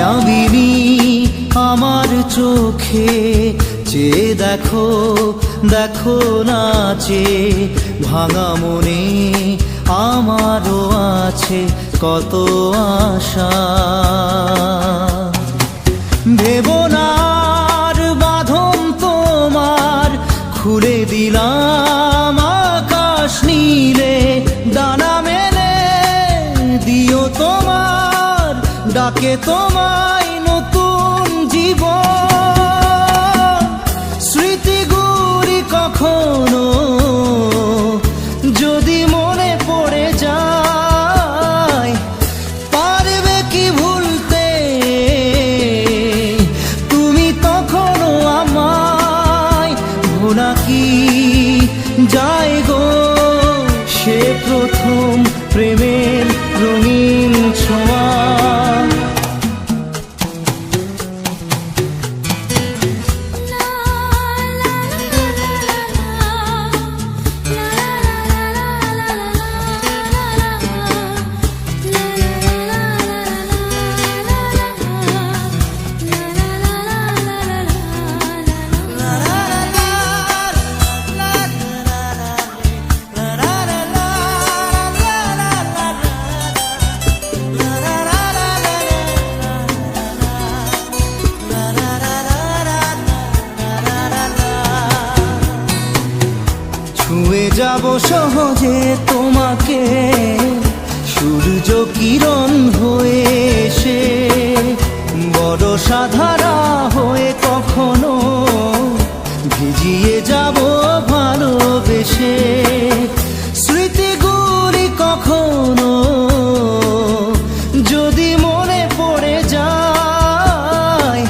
মায়াবিনী আমার চোখে চেয়ে দেখো, দেখো নাচে ভাঙা মনে আমারও আছে কত আশা। ভেবনার বাঁধন তোমার খুলে দিলাম আকাশ নীলে, ডানা মেলে দিও তোমার ডাকে তোমায় নতুন জীবন। স্মৃতিগুলি কখনো যদি মনে পড়ে যায়, পারবে কি ভুলতে তুমি তখনও আমায়? ভোলা কি যায় গো সে প্রথম প্রেমের রঙিন ছোঁয়া। ছুঁয়ে যাব সহজে তোমাকে সূর্য কিরণ হয়ে এসে, বড় সাধারা হয়ে কখনো ভিজিয়ে যাব ভালোবেসে। স্মৃতিগুলি কখনো যদি মনে পড়ে যায়,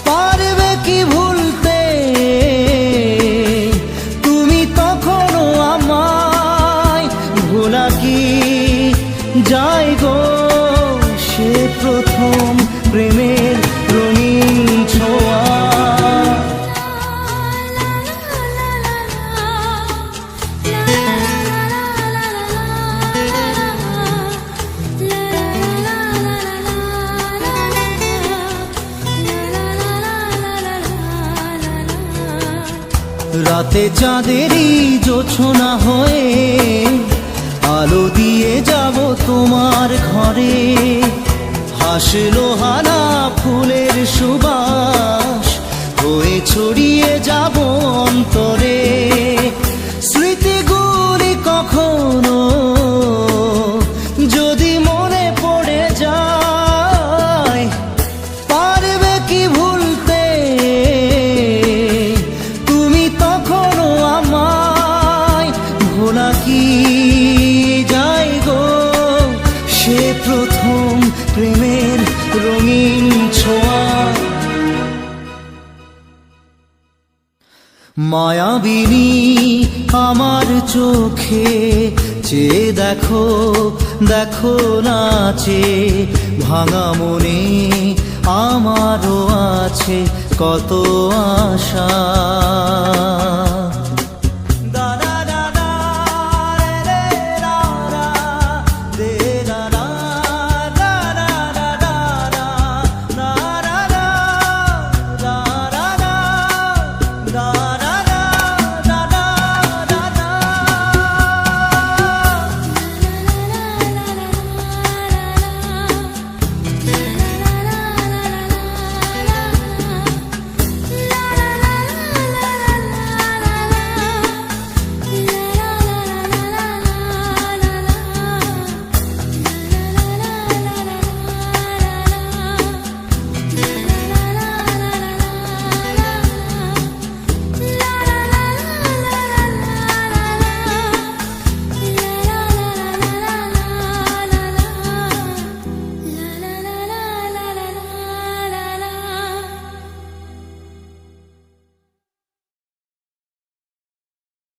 পারবে কি ভুলতে তুমি তখনও আমায়? ভোলা কি যায় গো সে প্রথম প্রেমের রঙিন ছোঁয়া। রাতে চাঁদেরই জোছনা হয়ে আলো দিয়ে যাব তোমার ঘরে, হাসলো হানা ফুলের সুবাস হয়ে ছড়িয়ে যাব অন্তরে। স্মৃতিগুলি কখনো যদি মনে পড়ে যায়, পারবে কি ভুলতে তুমি তখনও আমায়? ভোলা কি যায় গো সে প্রথম প্রেমের রঙিন ছোঁয়া। মায়াবিনী আমার চোখে চেয়ে দেখো, দেখো নাচে ভাঙা মনে আমারও আছে কত আশা।